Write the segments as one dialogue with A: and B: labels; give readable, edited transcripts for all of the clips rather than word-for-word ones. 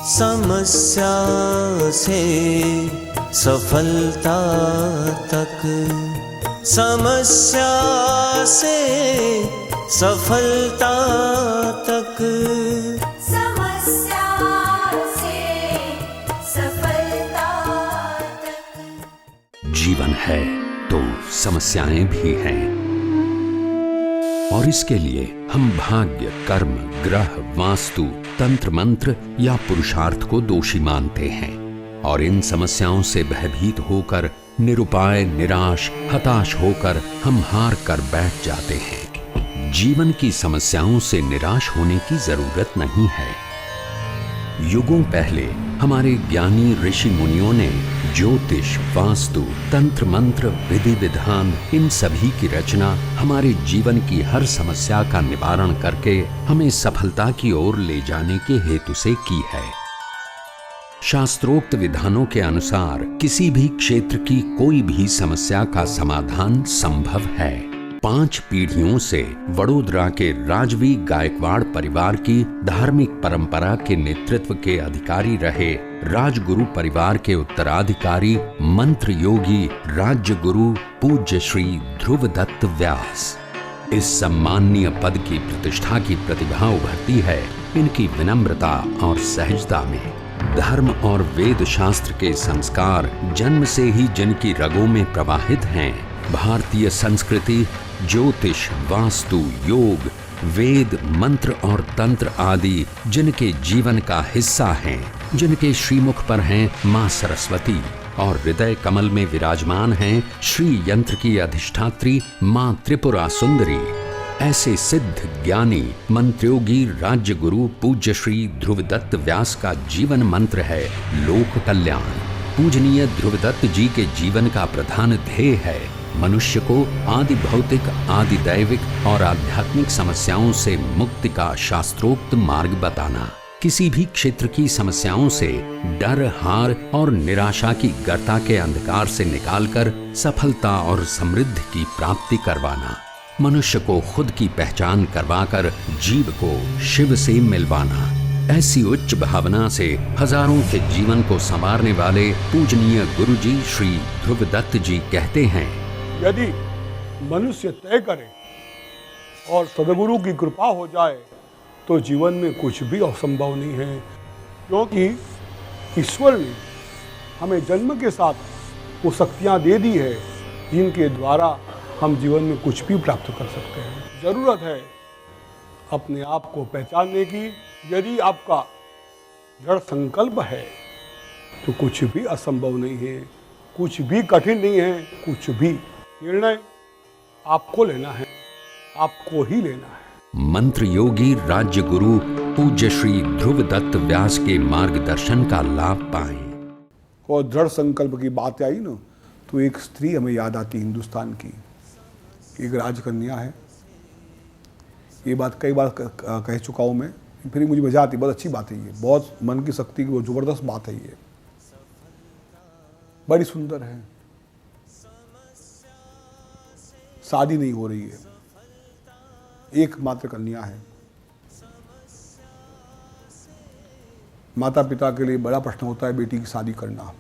A: समस्या से सफलता तक, समस्या से सफलता तक,
B: समस्या से सफलता तक।
C: जीवन है तो समस्याएं भी हैं, और इसके लिए हम भाग्य, कर्म, ग्रह, वास्तु, तंत्र मंत्र या पुरुषार्थ को दोषी मानते हैं, और इन समस्याओं से भयभीत होकर, निरुपाय, निराश, हताश होकर हम हार कर बैठ जाते हैं। जीवन की समस्याओं से निराश होने की जरूरत नहीं है। युगों पहले हमारे ज्ञानी ऋषि मुनियों ने ज्योतिष, वास्तु, तंत्र मंत्र, विधि विधान, इन सभी की रचना हमारे जीवन की हर समस्या का निवारण करके हमें सफलता की ओर ले जाने के हेतु से की है। शास्त्रोक्त विधानों के अनुसार किसी भी क्षेत्र की कोई भी समस्या का समाधान संभव है। 5 पीढ़ियों से वडोदरा के राजवी गायकवाड़ परिवार की धार्मिक परंपरा के नेतृत्व के अधिकारी रहे राजगुरु परिवार के उत्तराधिकारी मंत्र योगी राज्य गुरु पूज्य श्री ध्रुवदत्त व्यास। इस सम्माननीय पद की प्रतिष्ठा की प्रतिभा उभरती है इनकी विनम्रता और सहजता में। धर्म और वेद शास्त्र के संस्कार जन्म से ही जिनकी रगों में प्रवाहित हैं, भारतीय संस्कृति, ज्योतिष, वास्तु, योग, वेद, मंत्र और तंत्र आदि जिनके जीवन का हिस्सा हैं, जिनके श्रीमुख पर हैं मां सरस्वती और हृदय कमल में विराजमान हैं श्री यंत्र की अधिष्ठात्री मां त्रिपुरा सुंदरी, ऐसे सिद्ध ज्ञानी मंत्रोगी राज्य गुरु पूज्य श्री ध्रुवदत्त व्यास का जीवन मंत्र है लोक कल्याण। पूजनीय ध्रुवदत्त जी के जीवन का प्रधान ध्येय है मनुष्य को आदि भौतिक, आदि दैविक और आध्यात्मिक समस्याओं से मुक्ति का शास्त्रोक्त मार्ग बताना। किसी भी क्षेत्र की समस्याओं से डर, हार और निराशा की गर्ता के अंधकार से निकालकर सफलता और समृद्धि की प्राप्ति करवाना। मनुष्य को खुद की पहचान करवाकर जीव को शिव से मिलवाना। ऐसी उच्च भावना से हजारों के जीवन को संवारने वाले पूजनीय गुरुजी श्री ध्रुवदत्त जी कहते हैं,
D: यदि मनुष्य तय करे और सदगुरु की कृपा हो जाए तो जीवन में कुछ भी असंभव नहीं है, क्योंकि ईश्वर ने हमें जन्म के साथ वो शक्तियाँ दे दी है जिनके द्वारा हम जीवन में कुछ भी प्राप्त कर सकते हैं। ज़रूरत है अपने आप को पहचानने की। यदि आपका दृढ़ संकल्प है तो कुछ भी असंभव नहीं है, कुछ भी कठिन नहीं है। कुछ भी निर्णय आपको लेना है, आपको ही लेना है।
C: मंत्र योगी राज्य गुरु पूज्य श्री ध्रुवदत्त व्यास के मार्गदर्शन का लाभ पाएं।
D: और दृढ़ संकल्प की बात आई ना, तो एक स्त्री हमें याद आती हिंदुस्तान की, एक राजकन्या है। ये बात कई बार कह चुका हूँ मैं, फिर मुझे मजा आती। बहुत अच्छी बात है ये, बहुत मन की शक्ति की वो जबरदस्त बात है ये। बड़ी सुंदर है, शादी नहीं हो रही है, एकमात्र कन्या है। माता पिता के लिए बड़ा प्रश्न होता है बेटी की शादी करना।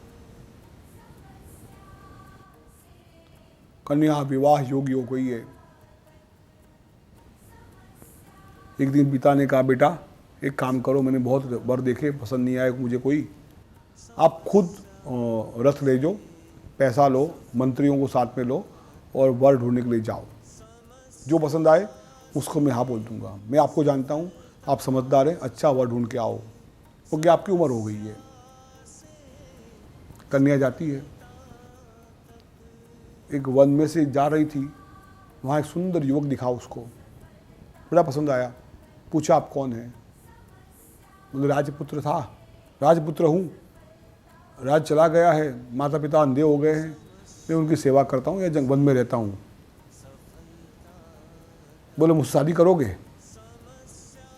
D: कन्या विवाह योग्य हो गई है। एक दिन पिता ने कहा, बेटा एक काम करो, मैंने बहुत वर देखे, पसंद नहीं आया मुझे कोई, आप खुद रथ ले जाओ, पैसा लो, मंत्रियों को साथ में लो और वर ढूंढने के लिए जाओ। जो पसंद आए उसको मैं हाँ बोल दूंगा। मैं आपको जानता हूँ, आप समझदार हैं, अच्छा वर ढूंढ के आओ, क्योंकि आपकी उम्र हो गई है। कन्या जाती है, एक वन में से जा रही थी, वहाँ एक सुंदर युवक दिखा उसको, बड़ा पसंद आया। पूछा आप कौन हैं? बोले राजपुत्र था। राजपुत्र हूँ, राज चला गया है, माता पिता अंधे हो गए हैं, मैं उनकी सेवा करता हूँ या वन में रहता हूँ। बोले मुझसे शादी करोगे?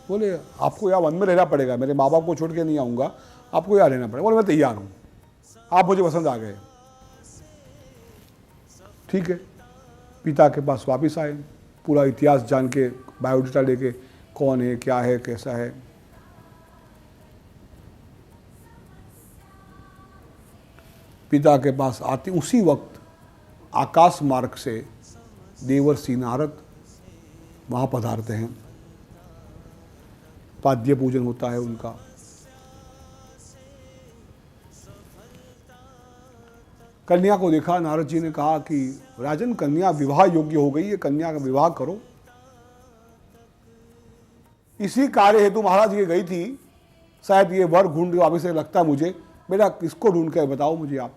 D: बोले आपको यहाँ वन में रहना पड़ेगा, मेरे माँ बाप को छोड़ के नहीं आऊँगा, आपको यहाँ रहना पड़ेगा। बोले मैं तैयार हूँ, आप मुझे पसंद आ गए। ठीक है, पिता के पास वापस आए, पूरा इतिहास जान के, बायोडाटा लेके कौन है, क्या है, कैसा है। पिता के पास आते उसी वक्त आकाश मार्ग से देवर्षि नारद वहाँ पधारते हैं। पाद्य पूजन होता है उनका। कन्या को देखा, नारद जी ने कहा कि राजन, कन्या विवाह योग्य हो गई है, कन्या का विवाह करो। इसी कार्य हेतु महाराज ये गई थी, शायद ये वर ढूंढ के वापस से लगता है मुझे। बेटा किसको ढूंढ के बताओ मुझे आप।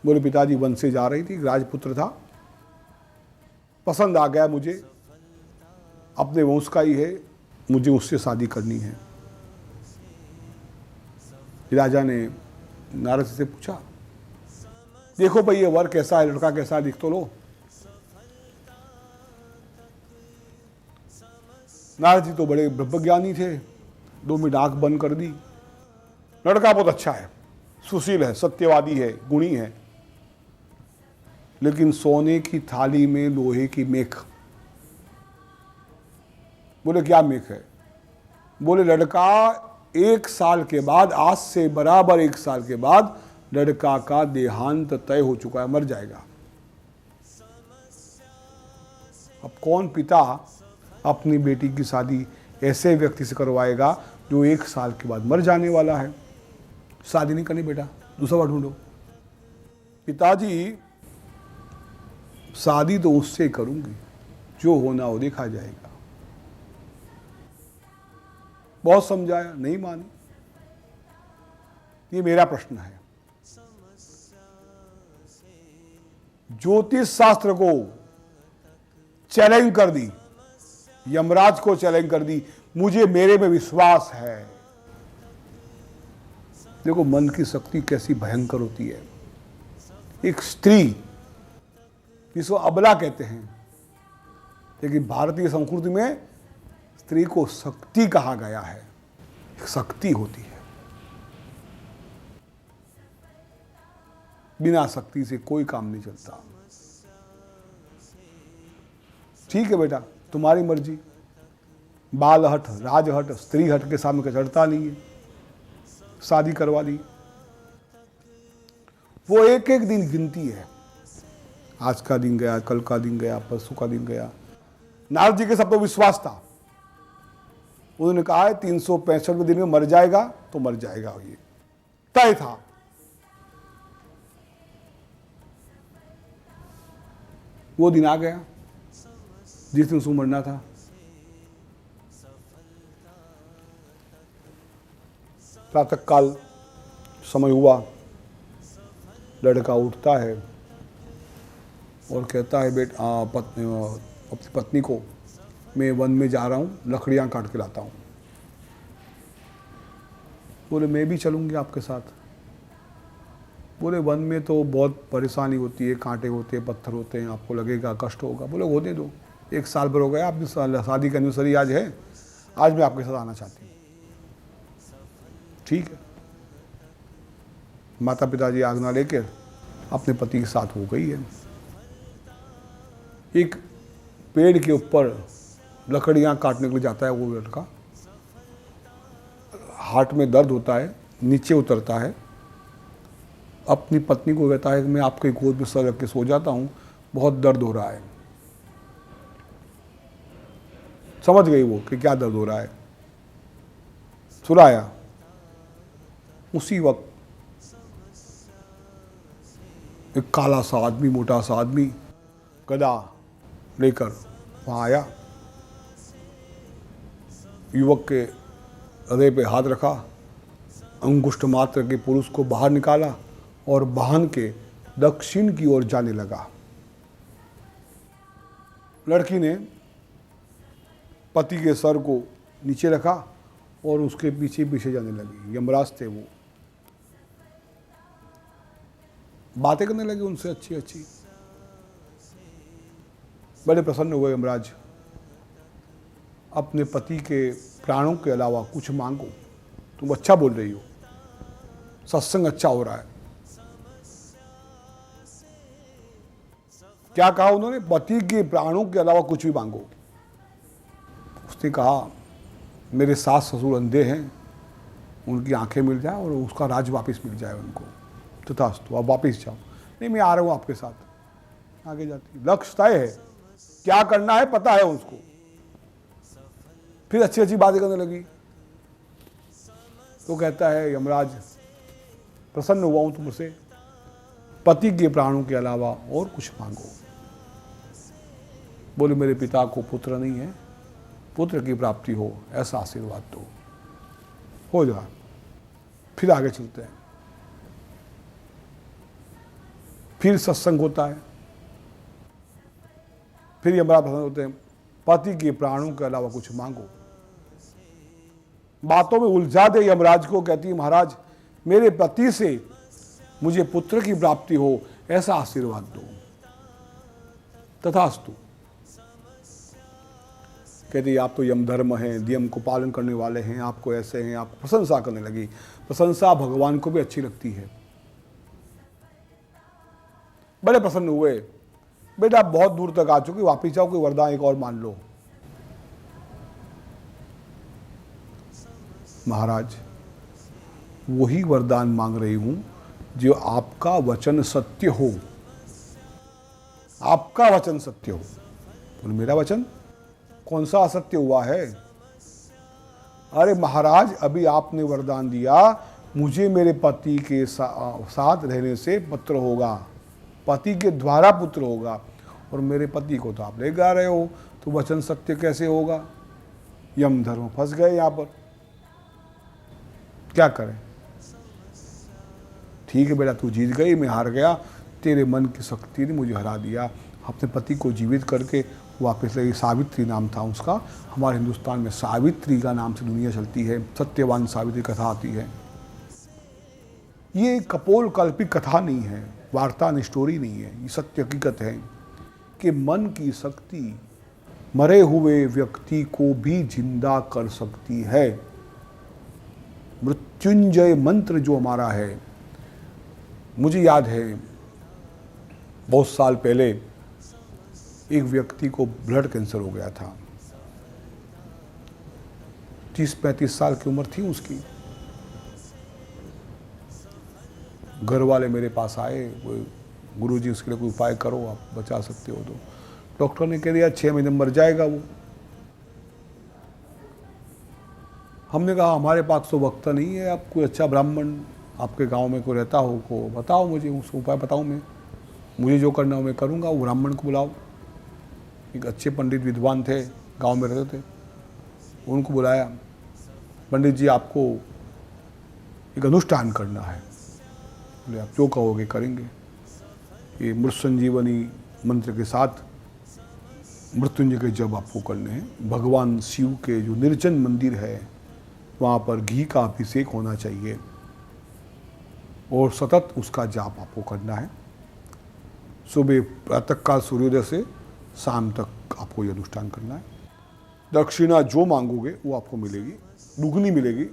D: बोले पिताजी वन से जा रही थी, राजपुत्र था, पसंद आ गया मुझे, अपने वंश का ही है, मुझे उससे शादी करनी है। राजा ने नारद से पूछा, देखो भाई ये वर कैसा है, लड़का कैसा है, देख तो लो। नारद जी तो बड़े ब्रह्मज्ञानी थे, 2 मिनट आंख बंद कर दी। लड़का बहुत अच्छा है, सुशील है, सत्यवादी है, गुणी है, लेकिन सोने की थाली में लोहे की मेख। बोले क्या मेख है? बोले लड़का 1 साल के बाद, आज से बराबर 1 साल के बाद लड़का का देहांत तय हो चुका है, मर जाएगा। अब कौन पिता अपनी बेटी की शादी ऐसे व्यक्ति से करवाएगा जो 1 साल के बाद मर जाने वाला है? शादी नहीं करनी बेटा, दूसरा बार ढूंढो। पिताजी शादी तो उससे करूंगी, जो होना हो देखा जाएगा। बहुत समझाया, नहीं मानी। ये मेरा प्रश्न है। ज्योतिष शास्त्र को चैलेंज कर दी, यमराज को चैलेंज कर दी, मुझे मेरे में विश्वास है। देखो मन की शक्ति कैसी भयंकर होती है। एक स्त्री, जिसको अबला कहते हैं, लेकिन भारतीय संस्कृति में स्त्री को शक्ति कहा गया है। एक शक्ति होती है, बिना शक्ति से कोई काम नहीं चलता। ठीक है बेटा, तुम्हारी मर्जी। बाल हट, राज हट, स्त्री हट के सामने चढ़ता नहीं है। शादी करवा ली। वो एक एक दिन गिनती है, आज का दिन गया, कल का दिन गया, परसों का दिन गया। नारद जी के सब तो विश्वास था। उन्होंने कहा है 365वें दिन में मर जाएगा तो मर जाएगा, ये तय था। वो दिन आ गया जिस दिन उसको मरना था। प्रातः काल समय हुआ, लड़का उठता है और कहता है अपनी पत्नी को, मैं वन में जा रहा हूँ, लकड़ियाँ काट के लाता हूँ। बोले मैं भी चलूँगी आपके साथ। बोले वन में तो बहुत परेशानी होती है, कांटे होते हैं, पत्थर होते हैं, आपको लगेगा कष्ट होगा। बोले होने दो, 1 साल भर हो गया, आपकी शादी का एनिवर्सरी आज है, आज मैं आपके साथ आना चाहती हूँ। ठीक है। माता पिताजी आज्ञा लेकर अपने पति के साथ हो गई है। एक पेड़ के ऊपर लकड़ियाँ काटने के लिए जाता है वो लड़का। हार्ट में दर्द होता है, नीचे उतरता है, अपनी पत्नी को कहता है कि मैं आपके गोद में सर रख के सो जाता हूँ, बहुत दर्द हो रहा है। समझ गई वो कि क्या दर्द हो रहा है। सुलाया। उसी वक्त एक काला सा आदमी, मोटा सा आदमी गदा लेकर वहाँ आया। युवक के हृदय पे हाथ रखा, अंगुष्ठ मात्र के पुरुष को बाहर निकाला और वाहन के दक्षिण की ओर जाने लगा। लड़की ने पति के सर को नीचे रखा और उसके पीछे पीछे जाने लगी। यमराज थे वो, बातें करने लगे उनसे अच्छी अच्छी। बड़े प्रसन्न हुए यमराज। अपने पति के प्राणों के अलावा कुछ मांगो, तुम अच्छा बोल रही हो, सत्संग अच्छा हो रहा है। क्या कहा उन्होंने? पति के प्राणों के अलावा कुछ भी मांगो। उसने कहा मेरे सास ससुर अंधे हैं, उनकी आंखें मिल जाए और उसका राज वापस मिल जाए उनको। तथास्तु, आप वापस जाओ। नहीं, मैं आ रहा हूँ आपके साथ। आगे जाती, लक्ष्य तय है, क्या करना है पता है उसको। फिर अच्छी अच्छी बातें करने लगी। तो कहता है यमराज प्रसन्न हुआ हूं तुमसे, पति के प्राणों के अलावा और कुछ मांगो। बोले मेरे पिता को पुत्र नहीं है, पुत्र की प्राप्ति हो ऐसा आशीर्वाद दो, हो जाए। फिर आगे चलते हैं। फिर सत्संग होता है। फिर यमराज प्रसन्न होते हैं, पति के प्राणों के अलावा कुछ मांगो। बातों में उलझा दे यमराज को। कहती है महाराज मेरे पति से मुझे पुत्र की प्राप्ति हो ऐसा आशीर्वाद दो। तथास्तु। कहती है आप तो यम धर्म हैं, नियम को पालन करने वाले हैं, आपको ऐसे हैं। आप प्रशंसा करने लगी। प्रशंसा भगवान को भी अच्छी लगती है। बड़े प्रसन्न हुए। बेटा आप बहुत दूर तक आ चुके, वापिस जाओ, कोई वरदान एक और मान लो। महाराज वही वरदान मांग रही हूं जो आपका वचन सत्य हो। आपका वचन सत्य हो। और मेरा वचन कौन सा असत्य हुआ है? अरे महाराज अभी आपने वरदान दिया मुझे मेरे पति के साथ रहने से पुत्र होगा, पति के द्वारा पुत्र होगा, और मेरे पति को तो आप ले जा रहे हो, तो वचन सत्य कैसे होगा? यम धर्म फंस गए यहां पर। क्या करें? ठीक है बेटा तू जीत गई, मैं हार गया, तेरे मन की शक्ति ने मुझे हरा दिया। अपने पति को जीवित करके वापस लगी। सावित्री नाम था उसका। हमारे हिंदुस्तान में सावित्री का नाम से दुनिया चलती है। सत्यवान सावित्री कथा आती है। ये कपोल कल्पित कथा नहीं है, वार्ता नहीं, स्टोरी नहीं है, ये सत्य हकीकत है कि मन की शक्ति मरे हुए व्यक्ति को भी जिंदा कर सकती है। मृत्युंजय मंत्र जो हमारा है, मुझे याद है बहुत साल पहले एक व्यक्ति को ब्लड कैंसर हो गया था। 30-35 साल की उम्र थी उसकी। घर वाले मेरे पास आए, गुरुजी उसके लिए कोई उपाय करो, आप बचा सकते हो। तो डॉक्टर ने कह दिया 6 महीने मर जाएगा वो। हमने कहा हमारे पास तो वक्त नहीं है, आप कोई अच्छा ब्राह्मण आपके गांव में कोई रहता हो को बताओ, मुझे उसको उपाय बताओ। मैं मुझे जो करना हो मैं करूँगा। वो ब्राह्मण को बुलाओ। एक अच्छे पंडित विद्वान थे, गांव में रहते थे। उनको बुलाया। पंडित जी आपको एक अनुष्ठान करना है। बोले आप जो कहोगे करेंगे। ये मृत संजीवनी मंत्र के साथ मृत्युंजय के जप आपको करने हैं। भगवान शिव के जो निर्जन मंदिर है वहाँ पर घी का अभिषेक होना चाहिए और सतत उसका जाप आपको करना है। सुबह प्रातःकाल सूर्योदय से शाम तक आपको ये अनुष्ठान करना है। दक्षिणा जो मांगोगे वो आपको मिलेगी, दुगनी मिलेगी।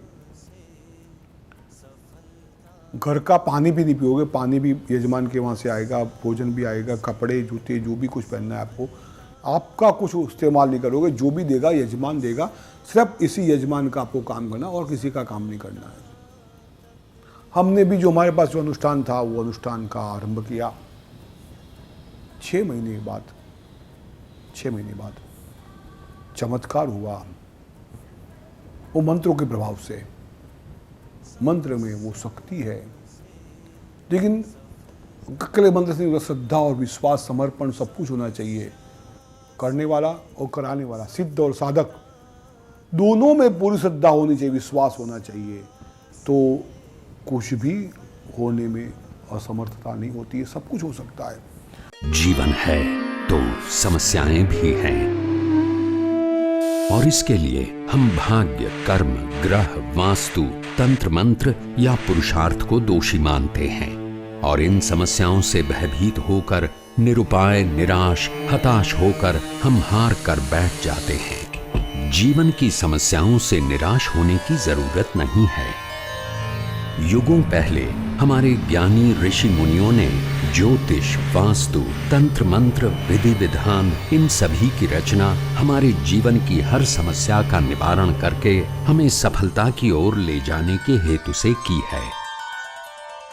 D: घर का पानी भी नहीं पियोगे, पानी भी यजमान के वहाँ से आएगा, भोजन भी आएगा, कपड़े जूते जो भी कुछ पहनना है आपको, आपका कुछ इस्तेमाल नहीं करोगे। जो भी देगा यजमान देगा। सिर्फ इसी यजमान का आपको काम करना और किसी का काम नहीं करना है। हमने भी जो हमारे पास जो अनुष्ठान था वो अनुष्ठान का आरंभ किया। 6 महीने बाद चमत्कार हुआ। वो मंत्रों के प्रभाव से, मंत्र में वो शक्ति है, लेकिन अकेले मंत्र से श्रद्धा और विश्वास, समर्पण सब कुछ होना चाहिए। करने वाला और कराने वाला, सिद्ध और साधक दोनों में पूरी श्रद्धा होनी चाहिए, विश्वास होना चाहिए। तो कुछ भी होने में असमर्थता नहीं होती है, सब कुछ हो सकता है।
C: जीवन है तो समस्याएं भी हैं, और इसके लिए हम भाग्य, कर्म, ग्रह, वास्तु, तंत्र मंत्र या पुरुषार्थ को दोषी मानते हैं और इन समस्याओं से भयभीत होकर, निरुपाय, निराश, हताश होकर हम हार कर बैठ जाते हैं। जीवन की समस्याओं से निराश होने की जरूरत नहीं है। युगों पहले हमारे ज्ञानी ऋषि मुनियों ने ज्योतिष, वास्तु, तंत्र मंत्र, विधि विधान इन सभी की रचना हमारे जीवन की हर समस्या का निवारण करके हमें सफलता की ओर ले जाने के हेतु से की है।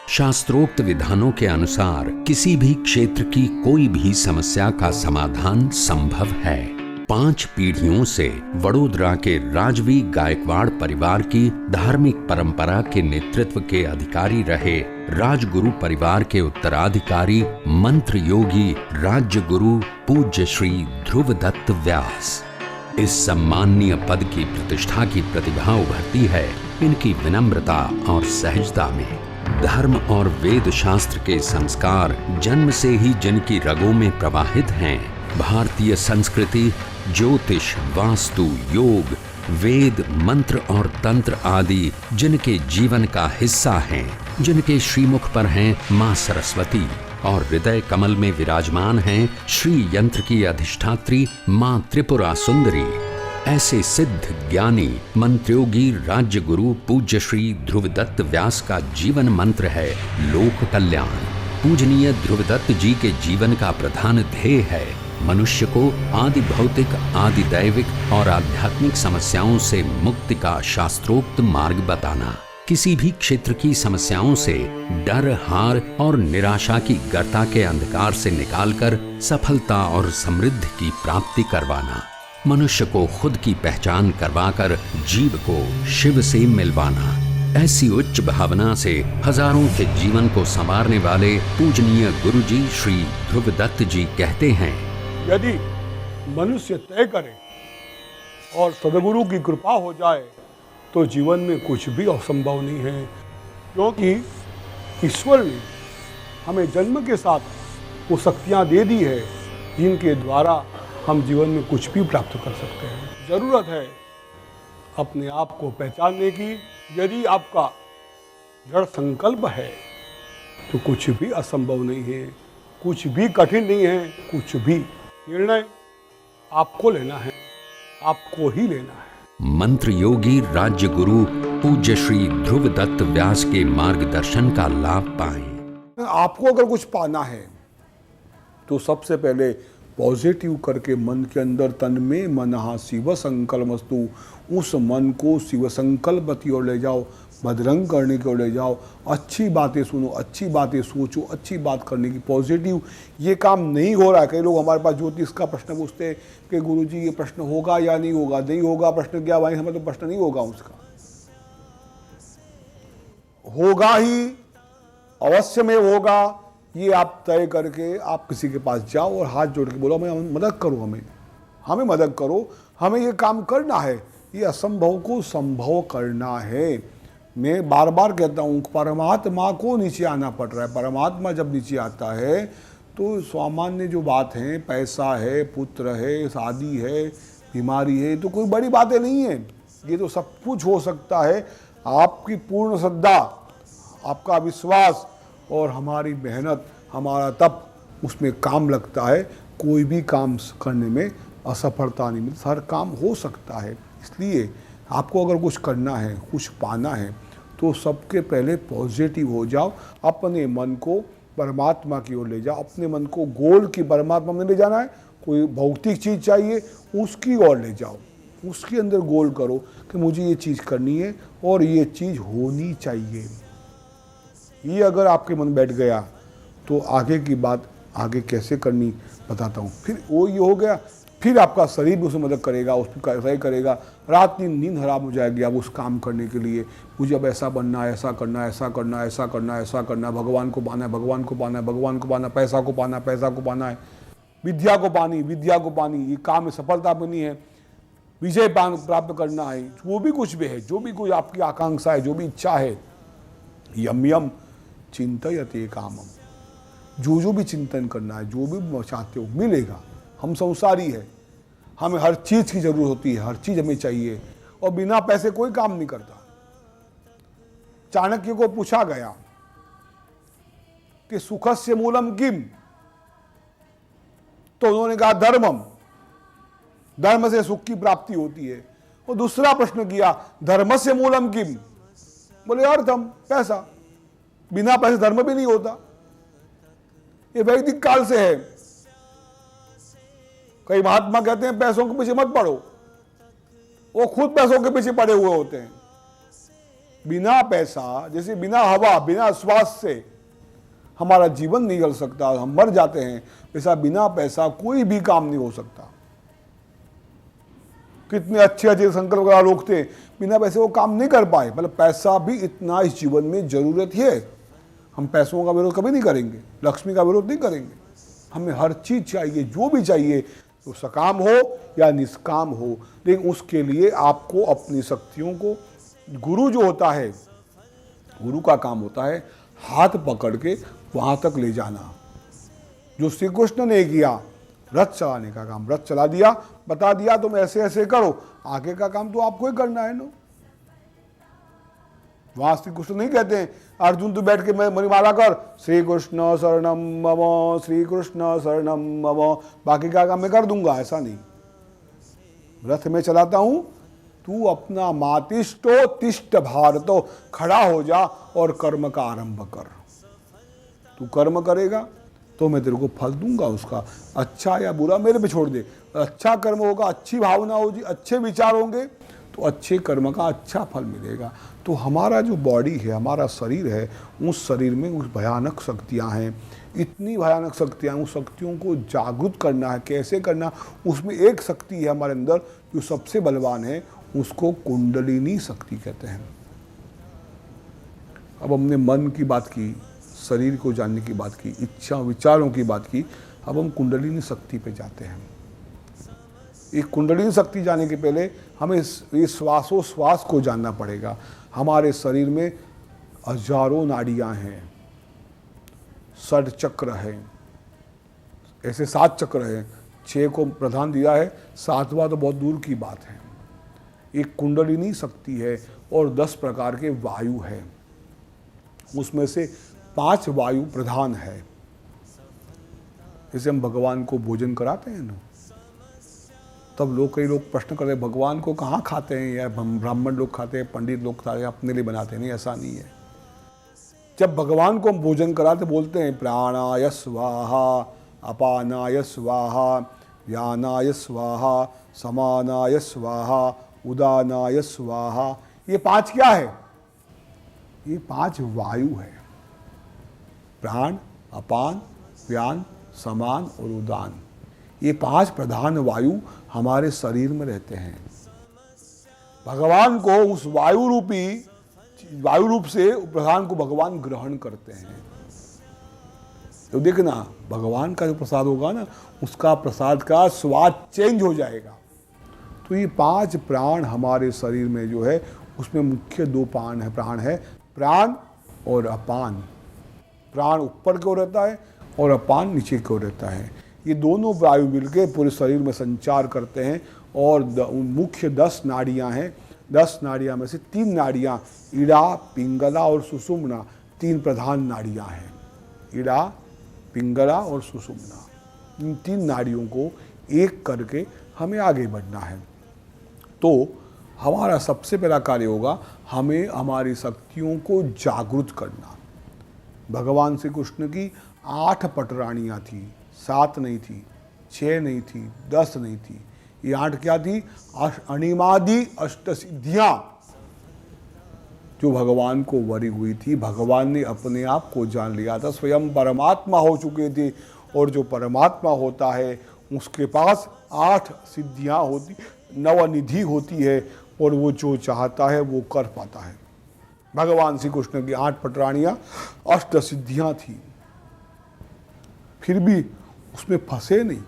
C: शास्त्रोक्त विधानों के अनुसार किसी भी क्षेत्र की कोई भी समस्या का समाधान संभव है। 5 पीढ़ियों से वडोदरा के राजवी गायकवाड़ परिवार की धार्मिक परंपरा के नेतृत्व के अधिकारी रहे राजगुरु परिवार के उत्तराधिकारी मंत्र योगी राज्य गुरु पूज्य श्री ध्रुवदत्त व्यास। इस सम्माननीय पद की प्रतिष्ठा की प्रतिभा उभरती है इनकी विनम्रता और सहजता में। धर्म और वेद शास्त्र के संस्कार जन्म से ही जिनकी रगों में प्रवाहित हैं, भारतीय संस्कृति, ज्योतिष, वास्तु, योग, वेद, मंत्र और तंत्र आदि जिनके जीवन का हिस्सा हैं, जिनके श्रीमुख पर हैं मां सरस्वती और हृदय कमल में विराजमान हैं श्री यंत्र की अधिष्ठात्री मां त्रिपुरा सुंदरी, ऐसे सिद्ध ज्ञानी मंत्रोगी राज्य गुरु पूज्य श्री ध्रुवदत्त व्यास का जीवन मंत्र है लोक कल्याण। पूजनीय ध्रुवदत्त जी के जीवन का प्रधान ध्येय है मनुष्य को आदि भौतिक, आदि दैविक और आध्यात्मिक समस्याओं से मुक्ति का शास्त्रोक्त मार्ग बताना। किसी भी क्षेत्र की समस्याओं से डर, हार और निराशा की गर्ता के अंधकार से निकालकर सफलता और समृद्धि की प्राप्ति करवाना। मनुष्य को खुद की पहचान करवाकर जीव को शिव से मिलवाना। ऐसी उच्च भावना से हजारों के जीवन को संवारने वाले पूजनीय गुरुजी श्री ध्रुवदत्त जी कहते हैं,
D: यदि मनुष्य तय करे और सदगुरु की कृपा हो जाए तो जीवन में कुछ भी असंभव नहीं है, क्योंकि ईश्वर ने हमें जन्म के साथ वो शक्तियाँ दे दी है जिनके द्वारा हम जीवन में कुछ भी प्राप्त कर सकते हैं। जरूरत है अपने आप को पहचानने की। यदि आपका दृढ़ संकल्प है तो कुछ भी असंभव नहीं है, कुछ भी कठिन नहीं है। कुछ भी निर्णय आपको लेना है, आपको ही लेना है।
C: मंत्र योगी राज्य गुरु पूज्य श्री ध्रुवदत्त व्यास के मार्गदर्शन का लाभ पाएं।
D: आपको अगर कुछ पाना है तो सबसे पहले पॉजिटिव करके मन के अंदर तन में मनहा शिव संकल्पमस्तु, उस मन को शिव संकल्प की ओर ले जाओ, भद्रंग करने की ओर ले जाओ। अच्छी बातें सुनो, अच्छी बातें सोचो, अच्छी बात करने की पॉजिटिव। ये काम नहीं हो रहा है। कई लोग हमारे पास ज्योतिष का प्रश्न पूछते हैं कि गुरुजी ये प्रश्न होगा या नहीं होगा। नहीं होगा प्रश्न क्या भाई, हमें तो प्रश्न नहीं होगा, उसका होगा ही, अवश्य में होगा। ये आप तय करके आप किसी के पास जाओ और हाथ जोड़ के बोलो हमें मदद करो, हमें मदद करो, हमें ये काम करना है, ये असंभव को संभव करना है। मैं बार बार कहता हूँ परमात्मा को नीचे आना पड़ रहा है। परमात्मा जब नीचे आता है तो सामान्य जो बात है, पैसा है, पुत्र है, शादी है, बीमारी है, तो कोई बड़ी बातें नहीं है। ये तो सब कुछ हो सकता है। आपकी पूर्ण श्रद्धा, आपका विश्वास और हमारी मेहनत, हमारा तप, उसमें काम लगता है। कोई भी काम करने में असफलता नहीं मिलती, हर काम हो सकता है। इसलिए आपको अगर कुछ करना है, कुछ पाना है, तो सबके पहले पॉजिटिव हो जाओ। अपने मन को परमात्मा की ओर ले जाओ। अपने मन को गोल की परमात्मा में ले जाना है। कोई भौतिक चीज़ चाहिए, उसकी ओर ले जाओ, उसके अंदर गोल करो कि मुझे ये चीज़ करनी है और ये चीज़ होनी चाहिए। ये अगर आपके मन बैठ गया तो आगे की बात आगे कैसे करनी बताता हूँ। फिर वो ये हो गया, फिर आपका शरीर भी उसमें मदद करेगा, उस पर सही करेगा। रात की नींद हराम हो जाएगी अब उस काम करने के लिए। मुझे अब ऐसा बनना है, ऐसा करना है, ऐसा करना है, ऐसा करना है, ऐसा करना है, भगवान को पाना है, भगवान को पाना है, भगवान को पाना, पैसा को पाना, पैसा को पाना है, विद्या को पानी, विद्या को पानी, ये काम में सफलता बनी है, विजय प्राप्त करना है। वो भी कुछ भी है, जो भी कोई आपकी आकांक्षा है, जो भी इच्छा है, यम यम चिंतयते कामम, जो भी चिंतन करना है, जो भी चाहते हो मिलेगा। हम संसारी है, हमें हर चीज़ की जरूरत होती है, हर चीज़ हमें चाहिए और बिना पैसे कोई काम नहीं करता। चाणक्य को पूछा गया कि सुखस्य मूलम किम, तो उन्होंने कहा धर्मम, धर्म से सुख की प्राप्ति होती है। और दूसरा प्रश्न किया धर्मस्य मूलम किम, बोले अर्थम, पैसा, बिना पैसे धर्म भी नहीं होता। ये वैदिक काल से है। कई महात्मा कहते हैं पैसों के पीछे मत पड़ो, वो खुद पैसों के पीछे पड़े हुए होते हैं। बिना पैसा, जैसे बिना हवा, बिना श्वास से हमारा जीवन नहीं चल सकता, हम मर जाते हैं, वैसा बिना पैसा कोई भी काम नहीं हो सकता। कितने अच्छे अच्छे संकल्प वाले लोग थे, बिना पैसे वो काम नहीं कर पाए। मतलब पैसा भी इतना इस जीवन में जरूरत है। हम पैसों का विरोध कभी नहीं करेंगे, लक्ष्मी का विरोध नहीं करेंगे। हमें हर चीज चाहिए, जो भी चाहिए, तो सकाम हो या निष्काम हो, लेकिन उसके लिए आपको अपनी शक्तियों को, गुरु जो होता है, गुरु का काम होता है हाथ पकड़ के वहां तक ले जाना। जो श्री कृष्ण ने किया, रथ चलाने का काम, रथ चला दिया, बता दिया तुम ऐसे ऐसे करो, आगे का काम तो आपको ही करना है ना। वहां श्री कृष्ण नहीं कहते हैं अर्जुन तू बैठ के मैं मणिमाला कर, श्री कृष्ण शरणम मम, श्री कृष्ण शरणम मम, बाकी का काम मैं कर दूंगा, ऐसा नहीं। रथ में चलाता हूं, तू अपना मातिष्ठो तिष्ठ भारतो, खड़ा हो जा और कर्म का आरंभ कर। तू कर्म करेगा तो मैं तेरे को फल दूंगा उसका, अच्छा या बुरा मेरे पे छोड़ दे। अच्छा कर्म होगा, अच्छी भावना होगी, अच्छे विचार होंगे तो अच्छे कर्म का अच्छा फल मिलेगा। तो हमारा जो बॉडी है, हमारा शरीर है, उस शरीर में उस भयानक शक्तियाँ हैं, इतनी भयानक शक्तियाँ, उस शक्तियों को जागृत करना है। कैसे करना? उसमें एक शक्ति है हमारे अंदर जो सबसे बलवान है, उसको कुंडलिनी शक्ति कहते हैं। अब हमने मन की बात की, शरीर को जानने की बात की, इच्छा विचारों की बात की, अब हम कुंडलिनी शक्ति पे जाते हैं। एक कुंडलिनी शक्ति जाने के पहले हमें ये श्वासोश्वास को जानना पड़ेगा। हमारे शरीर में हजारों नाड़ियां हैं, 60 चक्र हैं, ऐसे 7 चक्र हैं, 6 को प्रधान दिया है, 7वां तो बहुत दूर की बात है। एक कुंडलिनी शक्ति है और 10 प्रकार के वायु है, उसमें से 5 वायु प्रधान है। जैसे हम भगवान को भोजन कराते हैं ना, तब कई लोग प्रश्न करते हैं भगवान को कहाँ खाते हैं, या ब्राह्मण लोग खाते हैं, पंडित लोग खाते हैं, अपने लिए बनाते हैं। नहीं, ऐसा नहीं है। जब भगवान को हम भोजन कराते बोलते हैं प्राणाय स्वाहा, अपानाय स्वाहा, व्यानाय स्वाहा, समानाय स्वाहा, उदानाय स्वाहा। ये 5 क्या है? ये 5 वायु है। प्राण, अपान, व्यान, समान और उदान, ये 5 प्रधान वायु हमारे शरीर में रहते हैं। भगवान को उस वायु रूप से प्रधान को भगवान ग्रहण करते हैं। तो देखना, भगवान का जो प्रसाद होगा ना, उसका प्रसाद का स्वाद चेंज हो जाएगा। तो ये 5 प्राण हमारे शरीर में जो है, उसमें मुख्य 2 प्राण है, प्राण और अपान। प्राण ऊपर की ओर रहता है और अपान नीचे की ओर रहता है। ये दोनों वायु मिलकर पूरे शरीर में संचार करते हैं। और मुख्य 10 नाड़ियां हैं। 10 नाड़ियां में से 3 नाड़ियां, इड़ा, पिंगला और सुषुम्ना, 3 प्रधान नाड़ियां हैं। इड़ा, पिंगला और सुषुम्ना, इन 3 नाड़ियों को एक करके हमें आगे बढ़ना है। तो हमारा सबसे पहला कार्य होगा, हमें हमारी शक्तियों को जागृत करना। भगवान श्री कृष्ण की 8 पटरानियाँ थी, 7 नहीं थी, 6 नहीं थी, 10 नहीं थी। ये 8 क्या थी? अणिमादि अष्टसिद्धियाँ जो भगवान को वरी हुई थी। भगवान ने अपने आप को जान लिया था, स्वयं परमात्मा हो चुके थे। और जो परमात्मा होता है उसके पास 8 सिद्धियाँ होती, 9 निधि होती है, और वो जो चाहता है वो कर पाता है। भगवान श्री कृष्ण की 8 पटरानियाँ, 8 सिद्धियाँ थी, फिर भी उसमें फंसे नहीं।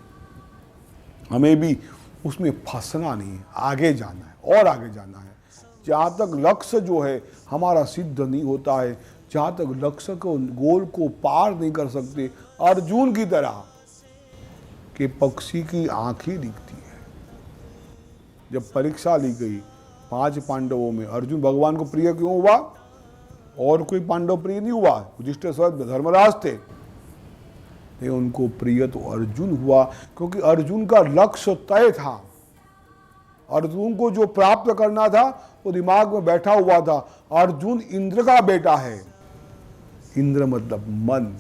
D: हमें भी उसमें फंसना नहीं है, आगे जाना है और आगे जाना है। जहाँ तक लक्ष्य जो है हमारा सिद्ध नहीं होता है, जहाँ तक लक्ष्य को, गोल को पार नहीं कर सकते, अर्जुन की तरह कि पक्षी की आँख ही दिखती है। जब परीक्षा ली गई 5 पांडवों में, अर्जुन भगवान को प्रिय क्यों हुआ? और कोई पांडव प्रिय नहीं हुआ, युधिष्ठिर स्वयं धर्मराज थे, उनको प्रिय तो अर्जुन हुआ, क्योंकि अर्जुन का लक्ष्य तय था। अर्जुन को जो प्राप्त करना था वो दिमाग में बैठा हुआ था। अर्जुन इंद्र का बेटा है। इंद्र मतलब मन,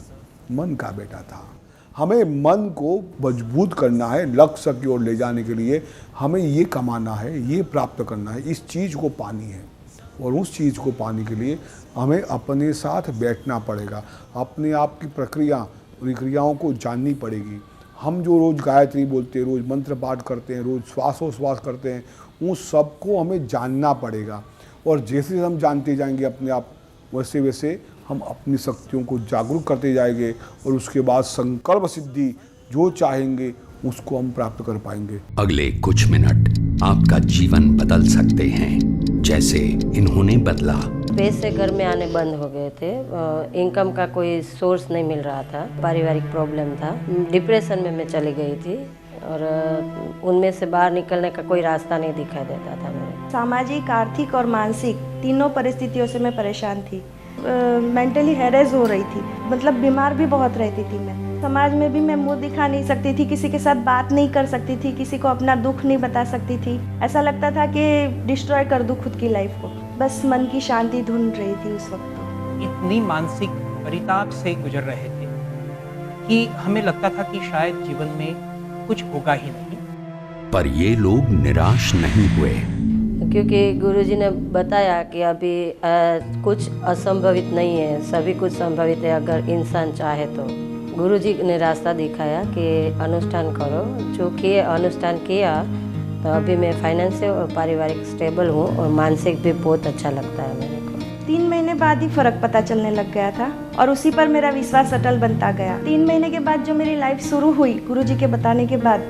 D: मन का बेटा था। हमें मन को मजबूत करना है, लक्ष्य की ओर ले जाने के लिए हमें ये कमाना है, ये प्राप्त करना है, इस चीज़ को पानी है। और उस चीज़ को पाने के लिए हमें अपने साथ बैठना पड़ेगा, अपने आप की प्रक्रियाओं को जाननी पड़ेगी। हम जो रोज़ गायत्री बोलते हैं, रोज़ मंत्र पाठ करते हैं, रोज़ श्वासोश्वास करते हैं, उन सबको हमें जानना पड़ेगा। और जैसे हम जानते जाएंगे अपने आप, वैसे वैसे हम अपनी शक्तियों को जागरूक करते जाएंगे और उसके बाद संकल्प सिद्धि जो चाहेंगे उसको हम प्राप्त कर पाएंगे।
C: अगले कुछ मिनट आपका जीवन बदल सकते हैं, जैसे इन्होंने बदला।
E: पैसे घर में आने बंद हो गए थे, इनकम का कोई सोर्स नहीं मिल रहा था, पारिवारिक प्रॉब्लम था, डिप्रेशन में मैं चली गई थी और उनमें से बाहर निकलने का कोई रास्ता नहीं दिखाई देता था मेरे।
F: सामाजिक, आर्थिक और मानसिक तीनों परिस्थितियों से मैं परेशान थी। मेंटली हैरेस हो रही थी, मतलब बीमार भी बहुत रहती थी मैं। समाज में भी मैं मुंह दिखा नहीं सकती थी, किसी के साथ बात नहीं कर सकती थी, किसी को अपना दुख नहीं बता सकती थी। ऐसा लगता था कि डिस्ट्रॉय कर दूं खुद की लाइफ को। बस मन की शांति ढूंढ रही थी उस वक्त।
G: इतनी मानसिक परिताप से गुजर रहे थे कि हमें लगता था कि शायद जीवन में कुछ होगा ही नहीं।
C: पर ये लोग निराश नहीं हुए,
E: क्योंकि गुरुजी ने बताया कि अभी कुछ असंभवित नहीं है, सभी कुछ संभवित है अगर इंसान चाहे तो। गुरुजी ने रास्ता दिखाया कि अनुष्ठान करो। चूँकि अनुष्ठान किया तो अभी मैं फाइनेंशियल और पारिवारिक स्टेबल हूँ और मानसिक भी बहुत अच्छा लगता है मेरे को।
F: 3 महीने बाद ही फर्क पता चलने लग गया था और उसी पर मेरा विश्वास अटल बनता गया। 3 महीने के बाद जो मेरी लाइफ शुरू हुई गुरुजी के बताने के बाद,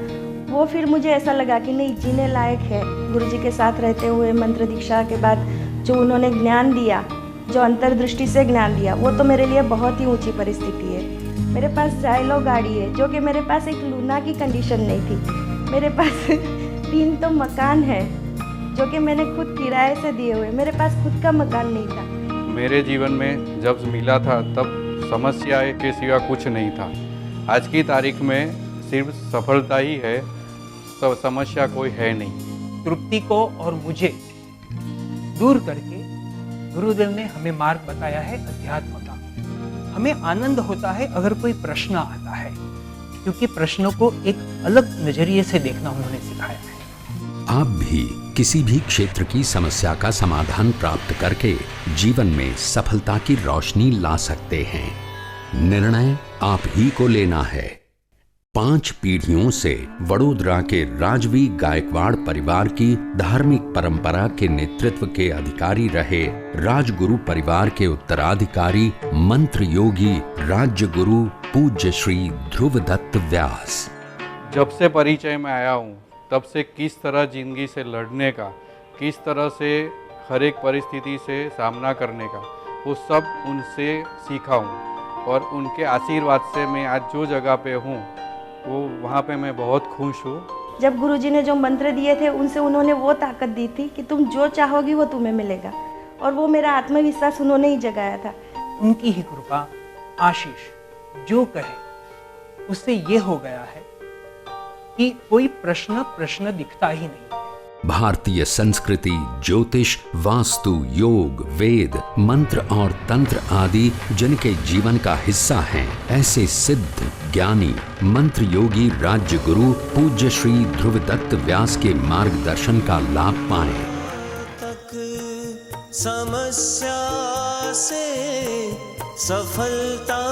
F: वो फिर मुझे ऐसा लगा कि नहीं, जीने लायक है। गुरुजी के साथ रहते हुए मंत्र दीक्षा के बाद जो उन्होंने ज्ञान दिया, जो अंतर्दृष्टि से ज्ञान दिया, वो तो मेरे लिए बहुत ही ऊंची परिस्थिति है। मेरे पास जाइलो गाड़ी है, जो कि मेरे पास एक लूना की कंडीशन नहीं थी। मेरे पास 3 तो मकान है जो कि मैंने खुद किराए से दिए हुए। मेरे पास खुद का मकान नहीं था।
H: मेरे जीवन में जब मिला था तब समस्याएं के सिवा कुछ नहीं था। आज की तारीख में सिर्फ सफलता ही है, समस्या कोई है नहीं।
G: तृप्ति को और मुझे दूर करके गुरुदेव ने हमें मार्ग बताया है अध्यात्म का। हमें आनंद होता है अगर कोई प्रश्न आता है, क्योंकि प्रश्नों को एक अलग नजरिए से देखना उन्होंने सिखाया है।
C: आप भी किसी भी क्षेत्र की समस्या का समाधान प्राप्त करके जीवन में सफलता की रोशनी ला सकते हैं। निर्णय आप ही को लेना है। 5 पीढ़ियों से वडोदरा के राजवी गायकवाड़ परिवार की धार्मिक परंपरा के नेतृत्व के अधिकारी रहे राजगुरु परिवार के उत्तराधिकारी मंत्र योगी राज्य गुरु पूज्य श्री ध्रुवदत्त व्यास।
H: जब से परिचय में आया हूँ तब से किस तरह जिंदगी से लड़ने का, किस तरह से हर एक परिस्थिति से सामना करने का, वो सब उनसे सीखा हूँ। और उनके आशीर्वाद से मैं आज जो जगह पे हूँ वो वहाँ पे मैं बहुत खुश हूँ।
F: जब गुरुजी ने जो मंत्र दिए थे उनसे उन्होंने वो ताकत दी थी कि तुम जो चाहोगी वो तुम्हें मिलेगा, और वो मेरा आत्मविश्वास उन्होंने ही जगाया था।
G: उनकी ही कृपा, आशीष, जो कहे उससे ये हो गया है कि कोई प्रश्न दिखता ही नहीं।
C: भारतीय संस्कृति, ज्योतिष, वास्तु, योग, वेद, मंत्र और तंत्र आदि जिनके जीवन का हिस्सा हैं, ऐसे सिद्ध ज्ञानी मंत्र योगी राज्य गुरु पूज्य श्री ध्रुवदत्त व्यास के मार्गदर्शन का लाभ पाएं।
A: तक समस्या से सफलता